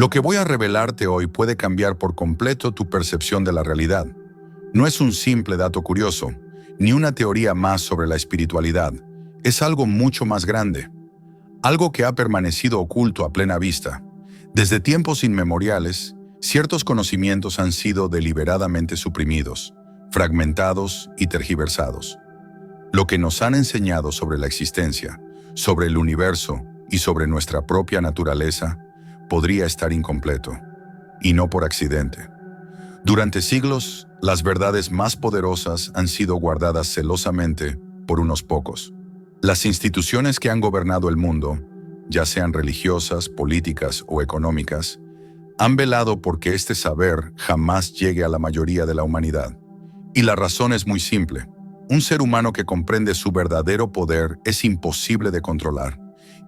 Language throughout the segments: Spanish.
Lo que voy a revelarte hoy puede cambiar por completo tu percepción de la realidad. No es un simple dato curioso, ni una teoría más sobre la espiritualidad. Es algo mucho más grande. Algo que ha permanecido oculto a plena vista. Desde tiempos inmemoriales, ciertos conocimientos han sido deliberadamente suprimidos, fragmentados y tergiversados. Lo que nos han enseñado sobre la existencia, sobre el universo y sobre nuestra propia naturaleza, podría estar incompleto, y no por accidente. Durante siglos, las verdades más poderosas han sido guardadas celosamente por unos pocos. Las instituciones que han gobernado el mundo, ya sean religiosas, políticas o económicas, han velado porque este saber jamás llegue a la mayoría de la humanidad. Y la razón es muy simple. Un ser humano que comprende su verdadero poder es imposible de controlar.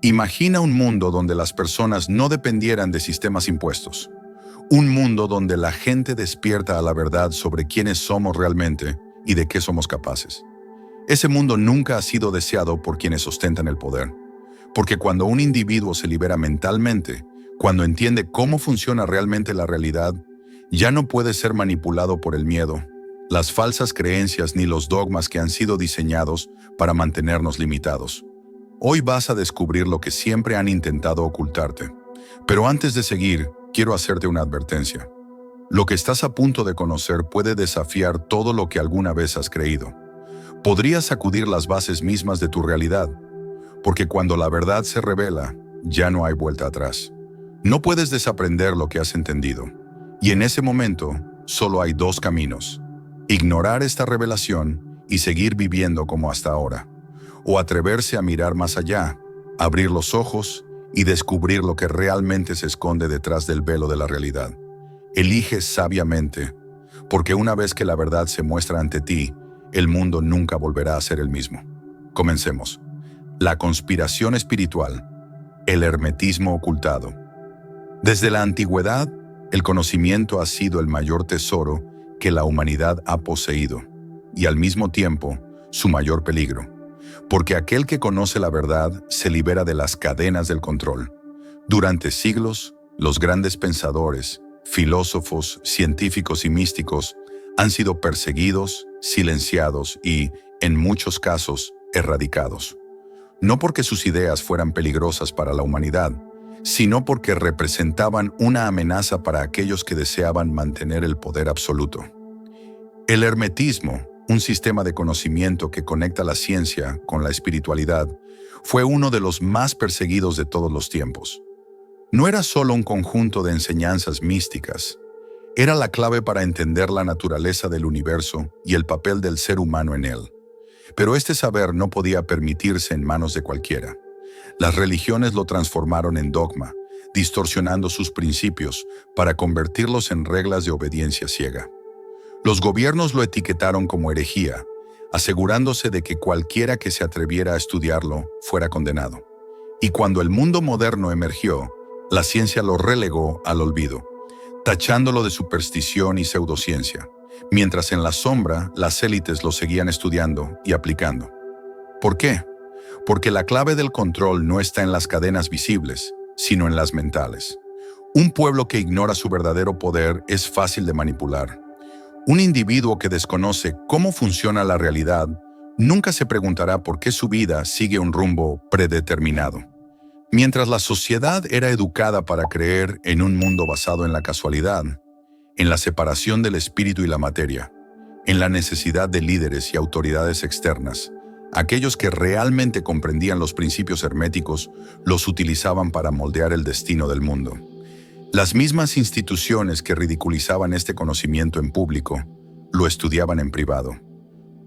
Imagina un mundo donde las personas no dependieran de sistemas impuestos. Un mundo donde la gente despierta a la verdad sobre quiénes somos realmente y de qué somos capaces. Ese mundo nunca ha sido deseado por quienes ostentan el poder. Porque cuando un individuo se libera mentalmente, cuando entiende cómo funciona realmente la realidad, ya no puede ser manipulado por el miedo, las falsas creencias ni los dogmas que han sido diseñados para mantenernos limitados. Hoy vas a descubrir lo que siempre han intentado ocultarte. Pero antes de seguir, quiero hacerte una advertencia. Lo que estás a punto de conocer puede desafiar todo lo que alguna vez has creído. Podría sacudir las bases mismas de tu realidad, porque cuando la verdad se revela, ya no hay vuelta atrás. No puedes desaprender lo que has entendido. Y en ese momento, solo hay dos caminos. Ignorar esta revelación y seguir viviendo como hasta ahora. O atreverse a mirar más allá, abrir los ojos y descubrir lo que realmente se esconde detrás del velo de la realidad. Elige sabiamente, porque una vez que la verdad se muestra ante ti, el mundo nunca volverá a ser el mismo. Comencemos. La conspiración espiritual, el hermetismo ocultado. Desde la antigüedad, el conocimiento ha sido el mayor tesoro que la humanidad ha poseído, y al mismo tiempo, su mayor peligro. Porque aquel que conoce la verdad se libera de las cadenas del control. Durante siglos, los grandes pensadores, filósofos, científicos y místicos han sido perseguidos, silenciados y, en muchos casos, erradicados. No porque sus ideas fueran peligrosas para la humanidad, sino porque representaban una amenaza para aquellos que deseaban mantener el poder absoluto. El hermetismo, un sistema de conocimiento que conecta la ciencia con la espiritualidad, fue uno de los más perseguidos de todos los tiempos. No era solo un conjunto de enseñanzas místicas, era la clave para entender la naturaleza del universo y el papel del ser humano en él. Pero este saber no podía permitirse en manos de cualquiera. Las religiones lo transformaron en dogma, distorsionando sus principios para convertirlos en reglas de obediencia ciega. Los gobiernos lo etiquetaron como herejía, asegurándose de que cualquiera que se atreviera a estudiarlo fuera condenado. Y cuando el mundo moderno emergió, la ciencia lo relegó al olvido, tachándolo de superstición y pseudociencia, mientras en la sombra las élites lo seguían estudiando y aplicando. ¿Por qué? Porque la clave del control no está en las cadenas visibles, sino en las mentales. Un pueblo que ignora su verdadero poder es fácil de manipular. Un individuo que desconoce cómo funciona la realidad nunca se preguntará por qué su vida sigue un rumbo predeterminado. Mientras la sociedad era educada para creer en un mundo basado en la casualidad, en la separación del espíritu y la materia, en la necesidad de líderes y autoridades externas, aquellos que realmente comprendían los principios herméticos los utilizaban para moldear el destino del mundo. Las mismas instituciones que ridiculizaban este conocimiento en público, lo estudiaban en privado.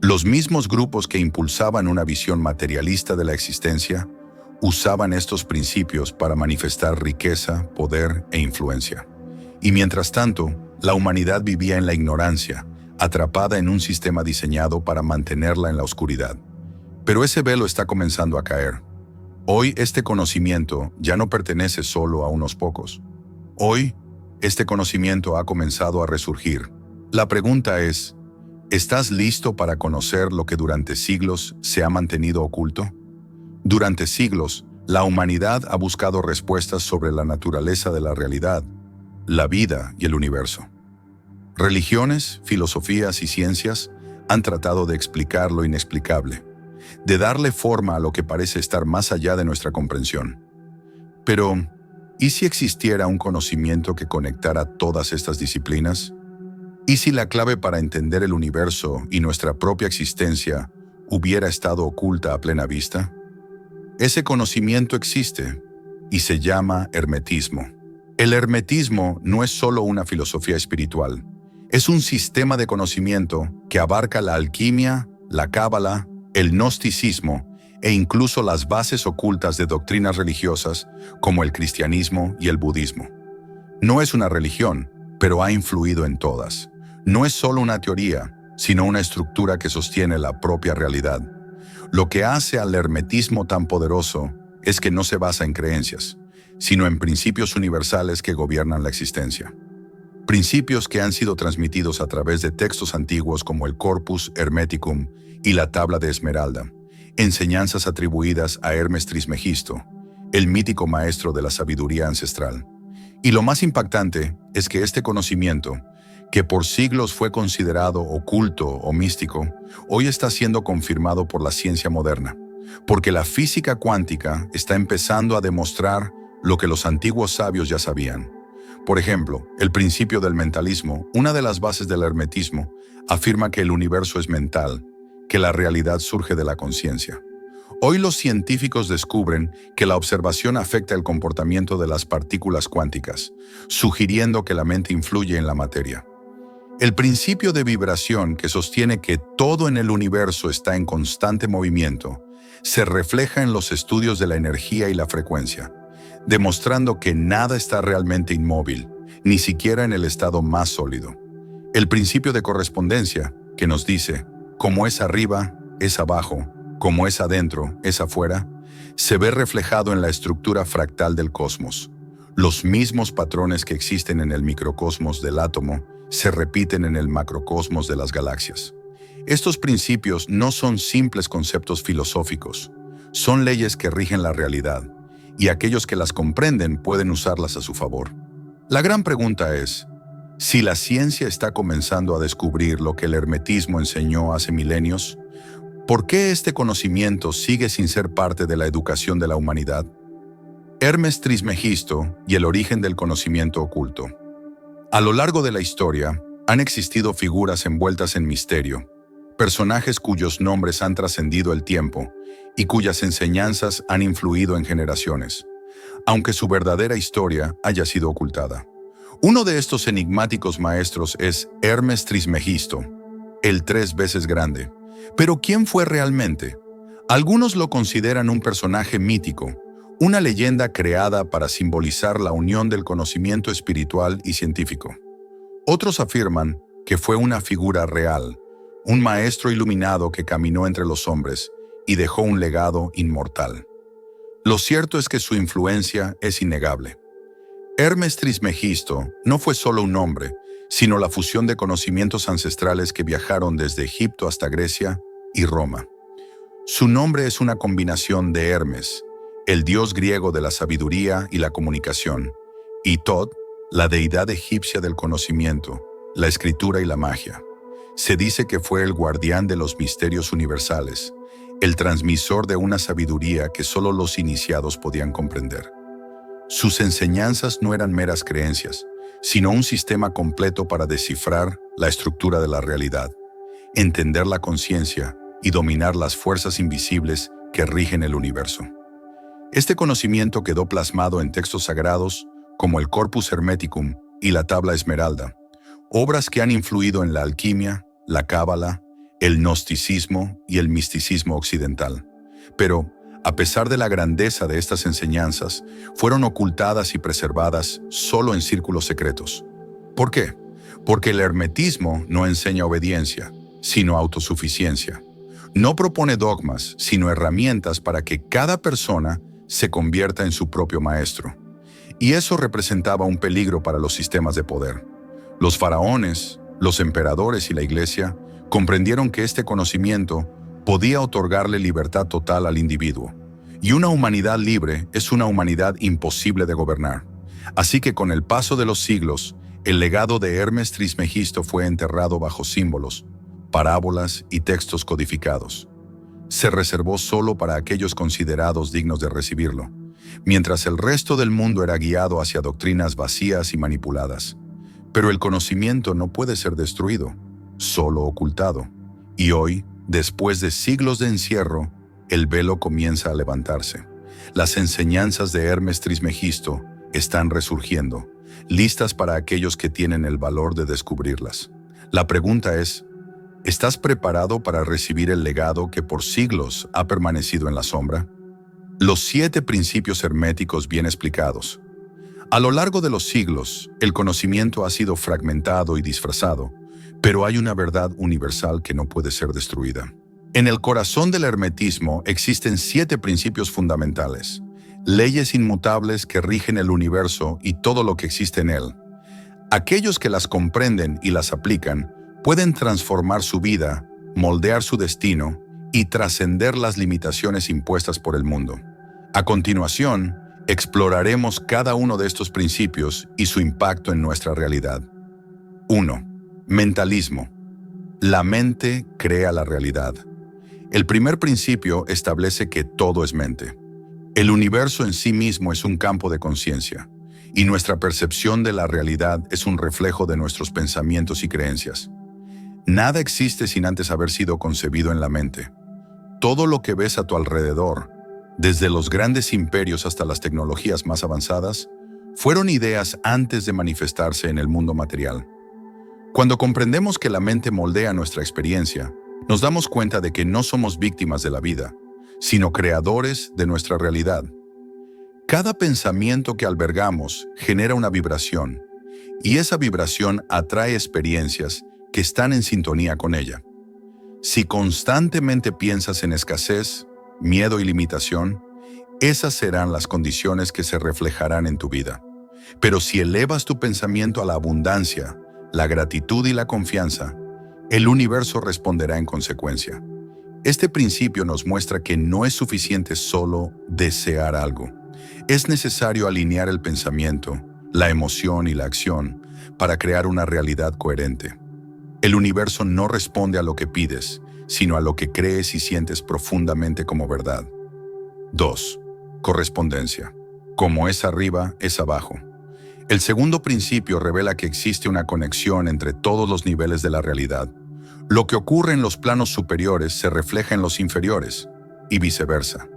Los mismos grupos que impulsaban una visión materialista de la existencia, usaban estos principios para manifestar riqueza, poder e influencia. Y mientras tanto, la humanidad vivía en la ignorancia, atrapada en un sistema diseñado para mantenerla en la oscuridad. Pero ese velo está comenzando a caer. Hoy este conocimiento ya no pertenece solo a unos pocos. Hoy, este conocimiento ha comenzado a resurgir. La pregunta es, ¿estás listo para conocer lo que durante siglos se ha mantenido oculto? Durante siglos, la humanidad ha buscado respuestas sobre la naturaleza de la realidad, la vida y el universo. Religiones, filosofías y ciencias han tratado de explicar lo inexplicable, de darle forma a lo que parece estar más allá de nuestra comprensión. Pero, ¿y si existiera un conocimiento que conectara todas estas disciplinas? ¿Y si la clave para entender el universo y nuestra propia existencia hubiera estado oculta a plena vista? Ese conocimiento existe y se llama hermetismo. El hermetismo no es solo una filosofía espiritual, es un sistema de conocimiento que abarca la alquimia, la cábala, el gnosticismo e incluso las bases ocultas de doctrinas religiosas como el cristianismo y el budismo. No es una religión, pero ha influido en todas. No es solo una teoría, sino una estructura que sostiene la propia realidad. Lo que hace al hermetismo tan poderoso es que no se basa en creencias, sino en principios universales que gobiernan la existencia. Principios que han sido transmitidos a través de textos antiguos como el Corpus Hermeticum y la Tabla de Esmeralda, enseñanzas atribuidas a Hermes Trismegisto, el mítico maestro de la sabiduría ancestral. Y lo más impactante es que este conocimiento, que por siglos fue considerado oculto o místico, hoy está siendo confirmado por la ciencia moderna, porque la física cuántica está empezando a demostrar lo que los antiguos sabios ya sabían. Por ejemplo, el principio del mentalismo, una de las bases del hermetismo, afirma que el universo es mental, que la realidad surge de la conciencia. Hoy los científicos descubren que la observación afecta el comportamiento de las partículas cuánticas, sugiriendo que la mente influye en la materia. El principio de vibración que sostiene que todo en el universo está en constante movimiento se refleja en los estudios de la energía y la frecuencia, demostrando que nada está realmente inmóvil, ni siquiera en el estado más sólido. El principio de correspondencia, que nos dice, como es arriba, es abajo, como es adentro, es afuera, se ve reflejado en la estructura fractal del cosmos. Los mismos patrones que existen en el microcosmos del átomo se repiten en el macrocosmos de las galaxias. Estos principios no son simples conceptos filosóficos, son leyes que rigen la realidad, y aquellos que las comprenden pueden usarlas a su favor. La gran pregunta es, si la ciencia está comenzando a descubrir lo que el hermetismo enseñó hace milenios, ¿por qué este conocimiento sigue sin ser parte de la educación de la humanidad? Hermes Trismegisto y el origen del conocimiento oculto. A lo largo de la historia, han existido figuras envueltas en misterio, personajes cuyos nombres han trascendido el tiempo y cuyas enseñanzas han influido en generaciones, aunque su verdadera historia haya sido ocultada. Uno de estos enigmáticos maestros es Hermes Trismegisto, el 3 veces grande. Pero ¿quién fue realmente? Algunos lo consideran un personaje mítico, una leyenda creada para simbolizar la unión del conocimiento espiritual y científico. Otros afirman que fue una figura real, un maestro iluminado que caminó entre los hombres y dejó un legado inmortal. Lo cierto es que su influencia es innegable. Hermes Trismegisto no fue solo un nombre, sino la fusión de conocimientos ancestrales que viajaron desde Egipto hasta Grecia y Roma. Su nombre es una combinación de Hermes, el dios griego de la sabiduría y la comunicación, y Thoth, la deidad egipcia del conocimiento, la escritura y la magia. Se dice que fue el guardián de los misterios universales, el transmisor de una sabiduría que solo los iniciados podían comprender. Sus enseñanzas no eran meras creencias, sino un sistema completo para descifrar la estructura de la realidad, entender la conciencia y dominar las fuerzas invisibles que rigen el universo. Este conocimiento quedó plasmado en textos sagrados como el Corpus Hermeticum y la Tabla Esmeralda, obras que han influido en la alquimia, la cábala, el gnosticismo y el misticismo occidental. Pero, a pesar de la grandeza de estas enseñanzas, fueron ocultadas y preservadas solo en círculos secretos. ¿Por qué? Porque el hermetismo no enseña obediencia, sino autosuficiencia. No propone dogmas, sino herramientas para que cada persona se convierta en su propio maestro. Y eso representaba un peligro para los sistemas de poder. Los faraones, los emperadores y la iglesia comprendieron que este conocimiento podía otorgarle libertad total al individuo. Y una humanidad libre es una humanidad imposible de gobernar. Así que con el paso de los siglos, el legado de Hermes Trismegisto fue enterrado bajo símbolos, parábolas y textos codificados. Se reservó solo para aquellos considerados dignos de recibirlo, mientras el resto del mundo era guiado hacia doctrinas vacías y manipuladas. Pero el conocimiento no puede ser destruido, solo ocultado. Y hoy, después de siglos de encierro, el velo comienza a levantarse. Las enseñanzas de Hermes Trismegisto están resurgiendo, listas para aquellos que tienen el valor de descubrirlas. La pregunta es, ¿estás preparado para recibir el legado que por siglos ha permanecido en la sombra? Los 7 principios herméticos bien explicados. A lo largo de los siglos, el conocimiento ha sido fragmentado y disfrazado, pero hay una verdad universal que no puede ser destruida. En el corazón del hermetismo existen 7 principios fundamentales, leyes inmutables que rigen el universo y todo lo que existe en él. Aquellos que las comprenden y las aplican pueden transformar su vida, moldear su destino y trascender las limitaciones impuestas por el mundo. A continuación, exploraremos cada uno de estos principios y su impacto en nuestra realidad. 1. Mentalismo. La mente crea la realidad. El primer principio establece que todo es mente. El universo en sí mismo es un campo de conciencia, y nuestra percepción de la realidad es un reflejo de nuestros pensamientos y creencias. Nada existe sin antes haber sido concebido en la mente. Todo lo que ves a tu alrededor, desde los grandes imperios hasta las tecnologías más avanzadas, fueron ideas antes de manifestarse en el mundo material. Cuando comprendemos que la mente moldea nuestra experiencia, nos damos cuenta de que no somos víctimas de la vida, sino creadores de nuestra realidad. Cada pensamiento que albergamos genera una vibración, y esa vibración atrae experiencias que están en sintonía con ella. Si constantemente piensas en escasez, miedo y limitación, esas serán las condiciones que se reflejarán en tu vida. Pero si elevas tu pensamiento a la abundancia, la gratitud y la confianza, el universo responderá en consecuencia. Este principio nos muestra que no es suficiente solo desear algo. Es necesario alinear el pensamiento, la emoción y la acción para crear una realidad coherente. El universo no responde a lo que pides, sino a lo que crees y sientes profundamente como verdad. 2. Correspondencia. Como es arriba, es abajo. El segundo principio revela que existe una conexión entre todos los niveles de la realidad. Lo que ocurre en los planos superiores se refleja en los inferiores, y viceversa.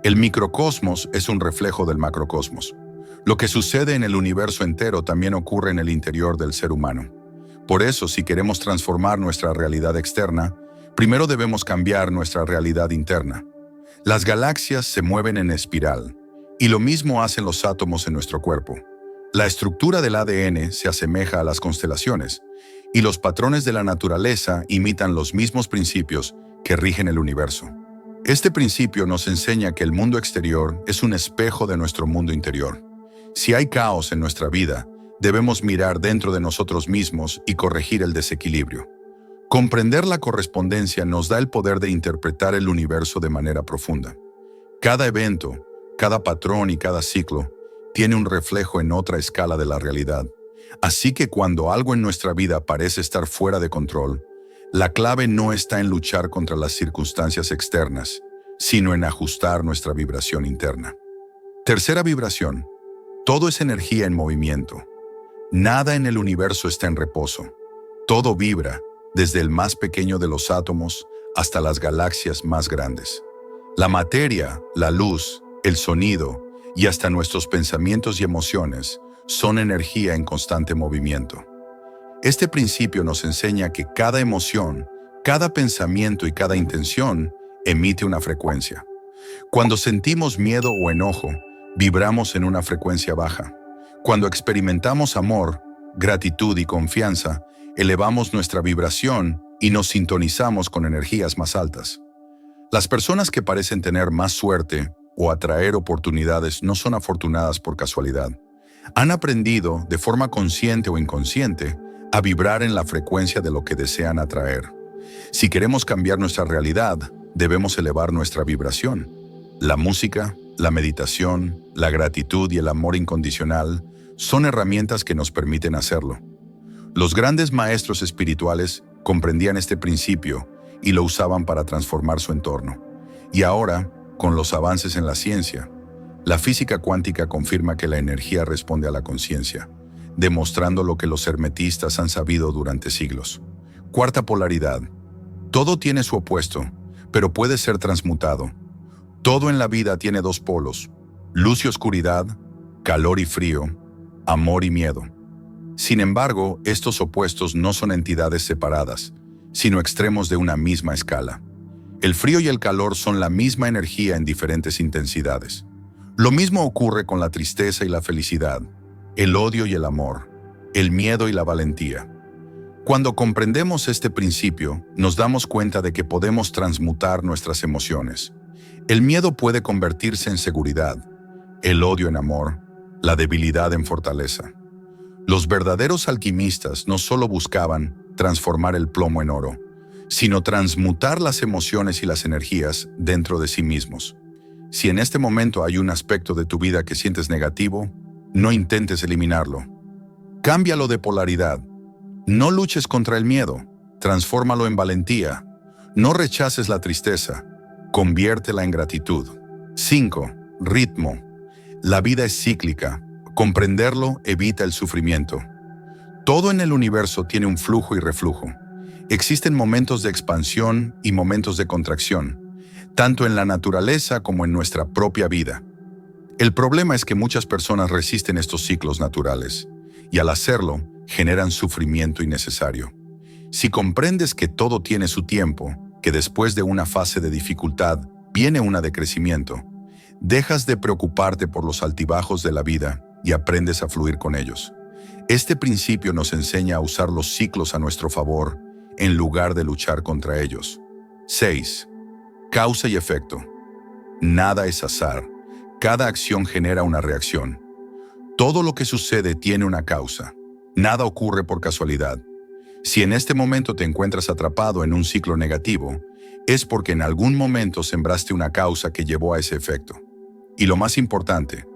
El microcosmos es un reflejo del macrocosmos. Lo que sucede en el universo entero también ocurre en el interior del ser humano. Por eso, si queremos transformar nuestra realidad externa, primero debemos cambiar nuestra realidad interna. Las galaxias se mueven en espiral, y lo mismo hacen los átomos en nuestro cuerpo. La estructura del ADN se asemeja a las constelaciones, y los patrones de la naturaleza imitan los mismos principios que rigen el universo. Este principio nos enseña que el mundo exterior es un espejo de nuestro mundo interior. Si hay caos en nuestra vida, debemos mirar dentro de nosotros mismos y corregir el desequilibrio. Comprender la correspondencia nos da el poder de interpretar el universo de manera profunda. Cada evento, cada patrón y cada ciclo tiene un reflejo en otra escala de la realidad. Así que cuando algo en nuestra vida parece estar fuera de control, la clave no está en luchar contra las circunstancias externas, sino en ajustar nuestra vibración interna. Tercera vibración. Todo es energía en movimiento. Nada en el universo está en reposo. Todo vibra, desde el más pequeño de los átomos hasta las galaxias más grandes. La materia, la luz, el sonido y hasta nuestros pensamientos y emociones son energía en constante movimiento. Este principio nos enseña que cada emoción, cada pensamiento y cada intención emite una frecuencia. Cuando sentimos miedo o enojo, vibramos en una frecuencia baja. Cuando experimentamos amor, gratitud y confianza, elevamos nuestra vibración y nos sintonizamos con energías más altas. Las personas que parecen tener más suerte o atraer oportunidades no son afortunadas por casualidad. Han aprendido, de forma consciente o inconsciente, a vibrar en la frecuencia de lo que desean atraer. Si queremos cambiar nuestra realidad, debemos elevar nuestra vibración. La música, la meditación, la gratitud y el amor incondicional Son herramientas que nos permiten hacerlo. Los grandes maestros espirituales comprendían este principio y lo usaban para transformar su entorno. Y ahora, con los avances en la ciencia, la física cuántica confirma que la energía responde a la conciencia, demostrando lo que los hermetistas han sabido durante siglos. Cuarta polaridad. Todo tiene su opuesto, pero puede ser transmutado. Todo en la vida tiene dos polos: luz y oscuridad, calor y frío, amor y miedo. Sin embargo, estos opuestos no son entidades separadas, sino extremos de una misma escala. El frío y el calor son la misma energía en diferentes intensidades. Lo mismo ocurre con la tristeza y la felicidad, el odio y el amor, el miedo y la valentía. Cuando comprendemos este principio, nos damos cuenta de que podemos transmutar nuestras emociones. El miedo puede convertirse en seguridad, el odio en amor, la debilidad en fortaleza. Los verdaderos alquimistas no solo buscaban transformar el plomo en oro, sino transmutar las emociones y las energías dentro de sí mismos. Si en este momento hay un aspecto de tu vida que sientes negativo, no intentes eliminarlo. Cámbialo de polaridad. No luches contra el miedo, transfórmalo en valentía. No rechaces la tristeza, conviértela en gratitud. 5. Ritmo. La vida es cíclica. Comprenderlo evita el sufrimiento. Todo en el universo tiene un flujo y reflujo. Existen momentos de expansión y momentos de contracción, tanto en la naturaleza como en nuestra propia vida. El problema es que muchas personas resisten estos ciclos naturales, y al hacerlo, generan sufrimiento innecesario. Si comprendes que todo tiene su tiempo, que después de una fase de dificultad viene una de crecimiento, dejas de preocuparte por los altibajos de la vida y aprendes a fluir con ellos. Este principio nos enseña a usar los ciclos a nuestro favor en lugar de luchar contra ellos. 6. Causa y efecto. Nada es azar. Cada acción genera una reacción. Todo lo que sucede tiene una causa. Nada ocurre por casualidad. Si en este momento te encuentras atrapado en un ciclo negativo, es porque en algún momento sembraste una causa que llevó a ese efecto. Y lo más importante,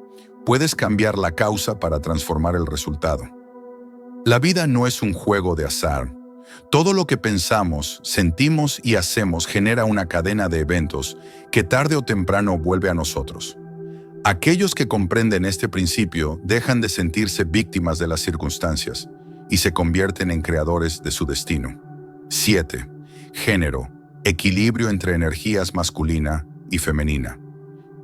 puedes cambiar la causa para transformar el resultado. La vida no es un juego de azar. Todo lo que pensamos, sentimos y hacemos genera una cadena de eventos que tarde o temprano vuelve a nosotros. Aquellos que comprenden este principio dejan de sentirse víctimas de las circunstancias y se convierten en creadores de su destino. 7. Género. Equilibrio entre energías masculina y femenina.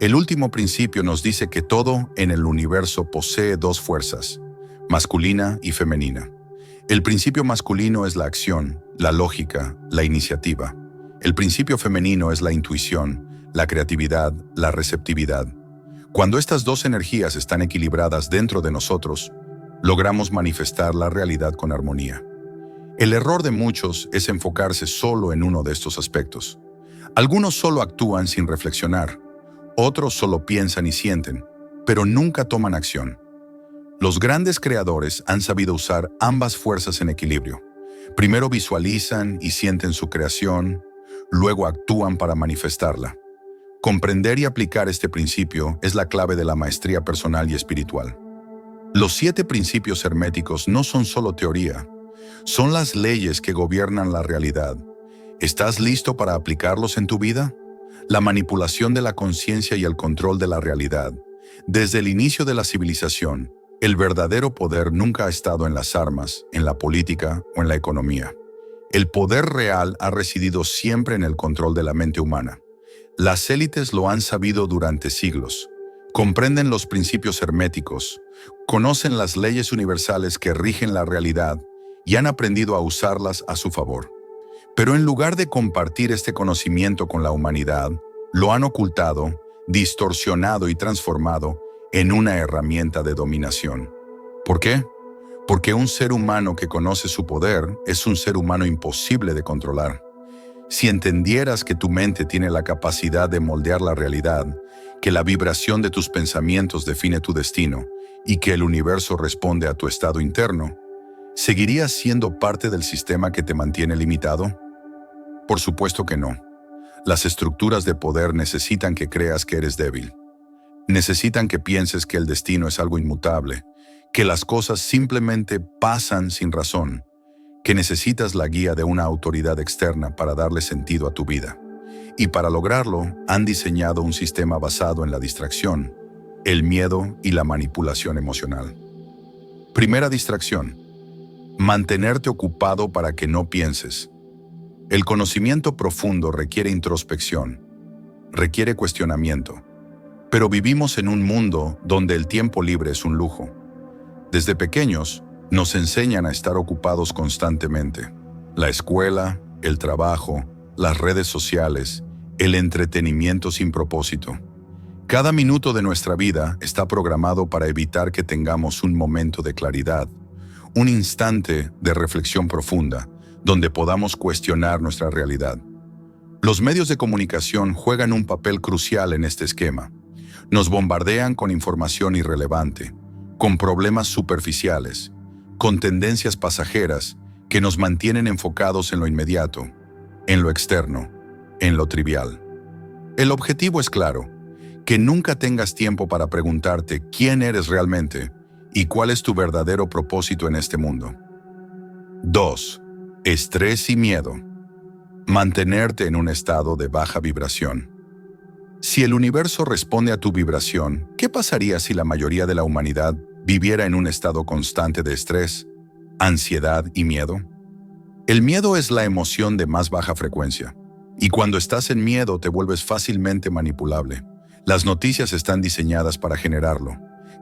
El último principio nos dice que todo en el universo posee dos fuerzas, masculina y femenina. El principio masculino es la acción, la lógica, la iniciativa. El principio femenino es la intuición, la creatividad, la receptividad. Cuando estas dos energías están equilibradas dentro de nosotros, logramos manifestar la realidad con armonía. El error de muchos es enfocarse solo en uno de estos aspectos. Algunos solo actúan sin reflexionar, otros solo piensan y sienten, pero nunca toman acción. Los grandes creadores han sabido usar ambas fuerzas en equilibrio. Primero visualizan y sienten su creación, luego actúan para manifestarla. Comprender y aplicar este principio es la clave de la maestría personal y espiritual. Los 7 principios herméticos no son solo teoría, son las leyes que gobiernan la realidad. ¿Estás listo para aplicarlos en tu vida? La manipulación de la conciencia y el control de la realidad. Desde el inicio de la civilización, el verdadero poder nunca ha estado en las armas, en la política o en la economía. El poder real ha residido siempre en el control de la mente humana. Las élites lo han sabido durante siglos. Comprenden los principios herméticos, conocen las leyes universales que rigen la realidad y han aprendido a usarlas a su favor. Pero en lugar de compartir este conocimiento con la humanidad, lo han ocultado, distorsionado y transformado en una herramienta de dominación. ¿Por qué? Porque un ser humano que conoce su poder es un ser humano imposible de controlar. Si entendieras que tu mente tiene la capacidad de moldear la realidad, que la vibración de tus pensamientos define tu destino y que el universo responde a tu estado interno, ¿seguirías siendo parte del sistema que te mantiene limitado? Por supuesto que no. Las estructuras de poder necesitan que creas que eres débil. Necesitan que pienses que el destino es algo inmutable, que las cosas simplemente pasan sin razón, que necesitas la guía de una autoridad externa para darle sentido a tu vida. Y para lograrlo, han diseñado un sistema basado en la distracción, el miedo y la manipulación emocional. Primera distracción: mantenerte ocupado para que no pienses. El conocimiento profundo requiere introspección, requiere cuestionamiento, pero vivimos en un mundo donde el tiempo libre es un lujo. Desde pequeños, nos enseñan a estar ocupados constantemente. La escuela, el trabajo, las redes sociales, el entretenimiento sin propósito. Cada minuto de nuestra vida está programado para evitar que tengamos un momento de claridad, un instante de reflexión profunda, donde podamos cuestionar nuestra realidad. Los medios de comunicación juegan un papel crucial en este esquema. Nos bombardean con información irrelevante, con problemas superficiales, con tendencias pasajeras que nos mantienen enfocados en lo inmediato, en lo externo, en lo trivial. El objetivo es claro: que nunca tengas tiempo para preguntarte quién eres realmente y cuál es tu verdadero propósito en este mundo. 2. Estrés y miedo. Mantenerte en un estado de baja vibración. Si el universo responde a tu vibración, ¿qué pasaría si la mayoría de la humanidad viviera en un estado constante de estrés, ansiedad y miedo? El miedo es la emoción de más baja frecuencia, y cuando estás en miedo te vuelves fácilmente manipulable. Las noticias están diseñadas para generarlo.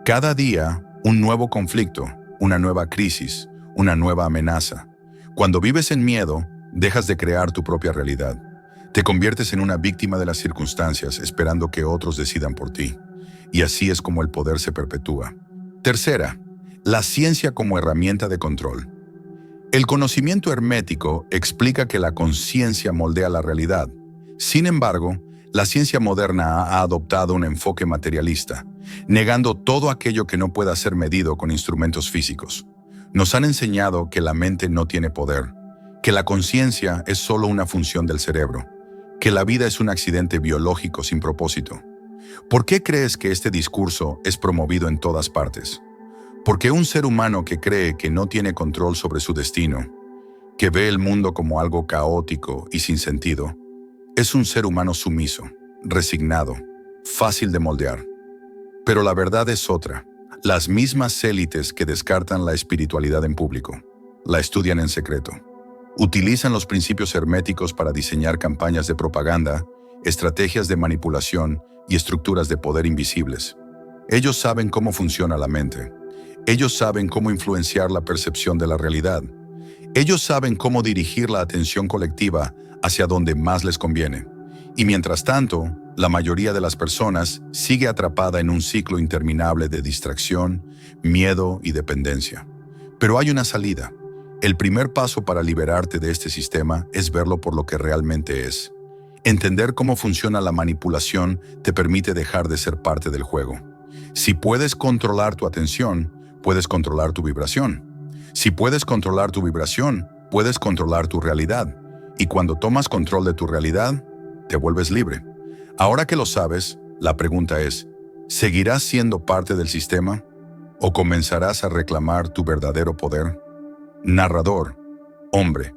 Cada día, un nuevo conflicto, una nueva crisis, una nueva amenaza. Cuando vives en miedo, dejas de crear tu propia realidad. Te conviertes en una víctima de las circunstancias, esperando que otros decidan por ti. Y así es como el poder se perpetúa. Tercera, la ciencia como herramienta de control. El conocimiento hermético explica que la conciencia moldea la realidad. Sin embargo, la ciencia moderna ha adoptado un enfoque materialista, negando todo aquello que no pueda ser medido con instrumentos físicos. Nos han enseñado que la mente no tiene poder, que la conciencia es solo una función del cerebro, que la vida es un accidente biológico sin propósito. ¿Por qué crees que este discurso es promovido en todas partes? Porque un ser humano que cree que no tiene control sobre su destino, que ve el mundo como algo caótico y sin sentido, es un ser humano sumiso, resignado, fácil de moldear. Pero la verdad es otra. Las mismas élites que descartan la espiritualidad en público, la estudian en secreto. Utilizan los principios herméticos para diseñar campañas de propaganda, estrategias de manipulación y estructuras de poder invisibles. Ellos saben cómo funciona la mente. Ellos saben cómo influenciar la percepción de la realidad. Ellos saben cómo dirigir la atención colectiva hacia donde más les conviene. Y mientras tanto, la mayoría de las personas sigue atrapada en un ciclo interminable de distracción, miedo y dependencia. Pero hay una salida. El primer paso para liberarte de este sistema es verlo por lo que realmente es. Entender cómo funciona la manipulación te permite dejar de ser parte del juego. Si puedes controlar tu atención, puedes controlar tu vibración. Si puedes controlar tu vibración, puedes controlar tu realidad. Y cuando tomas control de tu realidad, te vuelves libre. Ahora que lo sabes, la pregunta es: ¿seguirás siendo parte del sistema o comenzarás a reclamar tu verdadero poder? Narrador, hombre.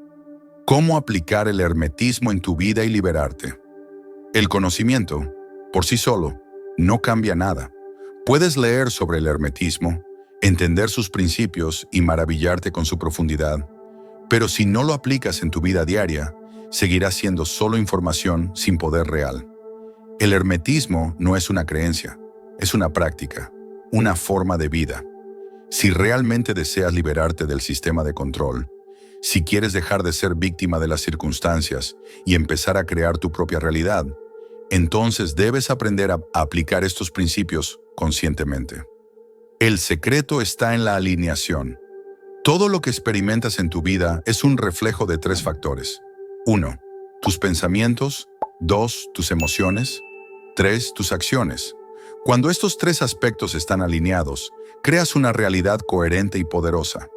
¿Cómo aplicar el hermetismo en tu vida y liberarte? El conocimiento, por sí solo, no cambia nada. Puedes leer sobre el hermetismo, entender sus principios y maravillarte con su profundidad, pero si no lo aplicas en tu vida diaria, seguirá siendo solo información sin poder real. El hermetismo no es una creencia, es una práctica, una forma de vida. Si realmente deseas liberarte del sistema de control, si quieres dejar de ser víctima de las circunstancias y empezar a crear tu propia realidad, entonces debes aprender a aplicar estos principios conscientemente. El secreto está en la alineación. Todo lo que experimentas en tu vida es un reflejo de 3 factores. 1. Tus pensamientos. 2. Tus emociones. 3. Tus acciones. Cuando estos 3 aspectos están alineados, creas una realidad coherente y poderosa.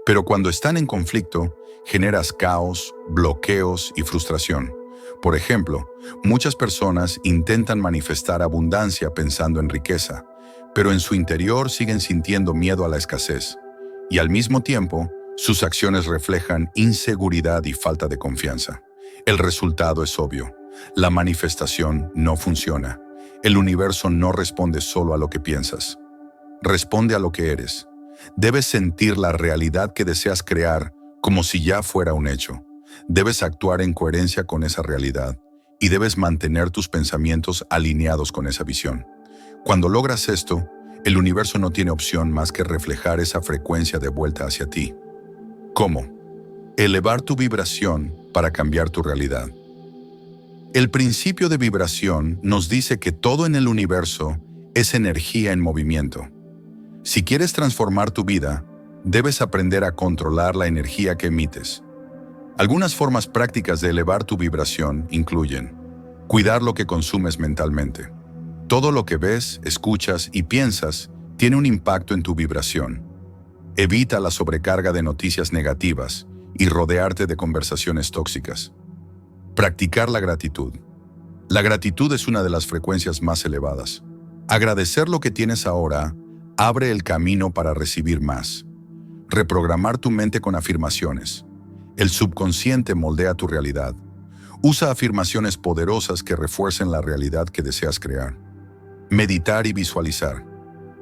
Pero cuando están en conflicto, generas caos, bloqueos y frustración. Por ejemplo, muchas personas intentan manifestar abundancia pensando en riqueza, pero en su interior siguen sintiendo miedo a la escasez, y al mismo tiempo, sus acciones reflejan inseguridad y falta de confianza. El resultado es obvio. La manifestación no funciona. El universo no responde solo a lo que piensas. Responde a lo que eres. Debes sentir la realidad que deseas crear como si ya fuera un hecho. Debes actuar en coherencia con esa realidad y debes mantener tus pensamientos alineados con esa visión. Cuando logras esto, el universo no tiene opción más que reflejar esa frecuencia de vuelta hacia ti. ¿Cómo? Elevar tu vibración para cambiar tu realidad. El principio de vibración nos dice que todo en el universo es energía en movimiento. Si quieres transformar tu vida, debes aprender a controlar la energía que emites. Algunas formas prácticas de elevar tu vibración incluyen cuidar lo que consumes mentalmente. Todo lo que ves, escuchas y piensas tiene un impacto en tu vibración. Evita la sobrecarga de noticias negativas y rodearte de conversaciones tóxicas. Practicar la gratitud. La gratitud es una de las frecuencias más elevadas. Agradecer lo que tienes ahora abre el camino para recibir más. Reprogramar tu mente con afirmaciones. El subconsciente moldea tu realidad. Usa afirmaciones poderosas que refuercen la realidad que deseas crear. Meditar y visualizar.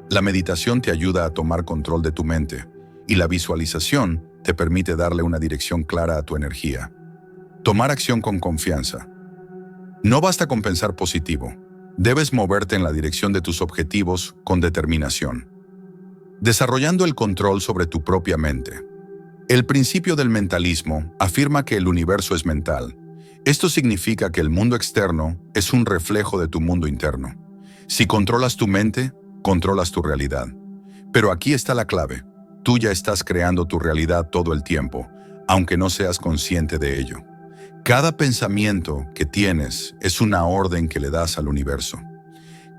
La meditación te ayuda a tomar control de tu mente y la visualización te permite darle una dirección clara a tu energía. Tomar acción con confianza. No basta con pensar positivo. Debes moverte en la dirección de tus objetivos con determinación. Desarrollando el control sobre tu propia mente. El principio del mentalismo afirma que el universo es mental. Esto significa que el mundo externo es un reflejo de tu mundo interno. Si controlas tu mente, controlas tu realidad. Pero aquí está la clave. Tú ya estás creando tu realidad todo el tiempo, aunque no seas consciente de ello. Cada pensamiento que tienes es una orden que le das al universo.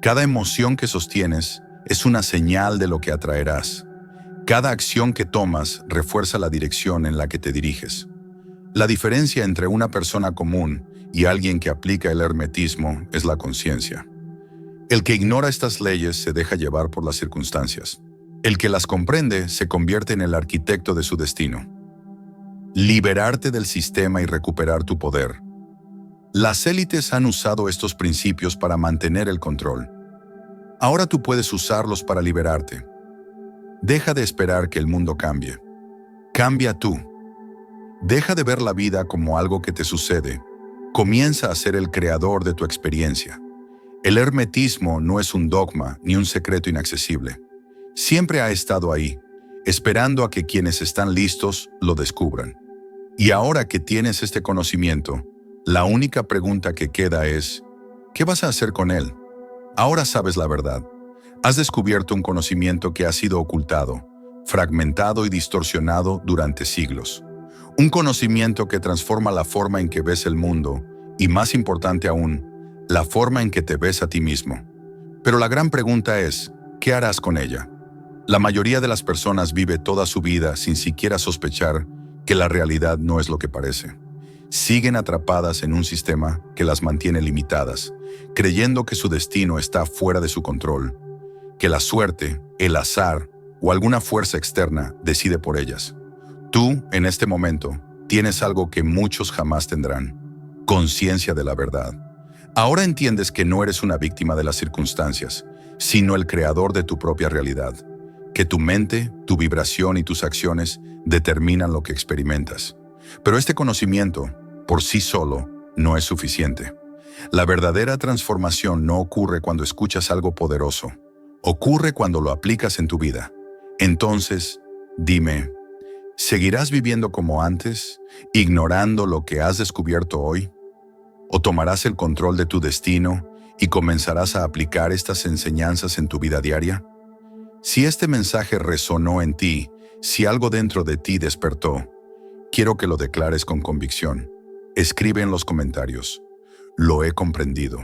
Cada emoción que sostienes es una señal de lo que atraerás. Cada acción que tomas refuerza la dirección en la que te diriges. La diferencia entre una persona común y alguien que aplica el hermetismo es la conciencia. El que ignora estas leyes se deja llevar por las circunstancias. El que las comprende se convierte en el arquitecto de su destino. Liberarte del sistema y recuperar tu poder. Las élites han usado estos principios para mantener el control. Ahora tú puedes usarlos para liberarte. Deja de esperar que el mundo cambie. Cambia tú. Deja de ver la vida como algo que te sucede. Comienza a ser el creador de tu experiencia. El hermetismo no es un dogma ni un secreto inaccesible. Siempre ha estado ahí, esperando a que quienes están listos lo descubran. Y ahora que tienes este conocimiento, la única pregunta que queda es, ¿qué vas a hacer con él? Ahora sabes la verdad. Has descubierto un conocimiento que ha sido ocultado, fragmentado y distorsionado durante siglos. Un conocimiento que transforma la forma en que ves el mundo y, más importante aún, la forma en que te ves a ti mismo. Pero la gran pregunta es, ¿qué harás con ella? La mayoría de las personas vive toda su vida sin siquiera sospechar que la realidad no es lo que parece. Siguen atrapadas en un sistema que las mantiene limitadas, creyendo que su destino está fuera de su control, que la suerte, el azar o alguna fuerza externa decide por ellas. Tú, en este momento, tienes algo que muchos jamás tendrán: conciencia de la verdad. Ahora entiendes que no eres una víctima de las circunstancias, sino el creador de tu propia realidad, que tu mente, tu vibración y tus acciones determinan lo que experimentas. Pero este conocimiento, por sí solo, no es suficiente. La verdadera transformación no ocurre cuando escuchas algo poderoso, ocurre cuando lo aplicas en tu vida. Entonces, dime, ¿seguirás viviendo como antes, ignorando lo que has descubierto hoy? ¿O tomarás el control de tu destino y comenzarás a aplicar estas enseñanzas en tu vida diaria? Si este mensaje resonó en ti, si algo dentro de ti despertó, quiero que lo declares con convicción. Escribe en los comentarios: lo he comprendido.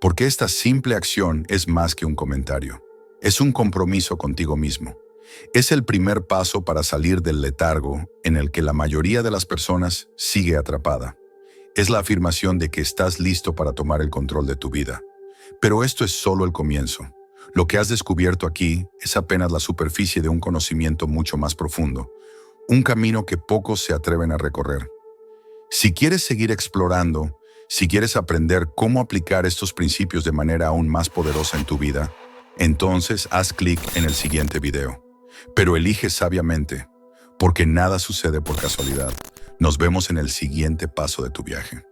Porque esta simple acción es más que un comentario. Es un compromiso contigo mismo. Es el primer paso para salir del letargo en el que la mayoría de las personas sigue atrapada. Es la afirmación de que estás listo para tomar el control de tu vida. Pero esto es solo el comienzo. Lo que has descubierto aquí es apenas la superficie de un conocimiento mucho más profundo, un camino que pocos se atreven a recorrer. Si quieres seguir explorando, si quieres aprender cómo aplicar estos principios de manera aún más poderosa en tu vida, entonces haz clic en el siguiente video. Pero elige sabiamente, porque nada sucede por casualidad. Nos vemos en el siguiente paso de tu viaje.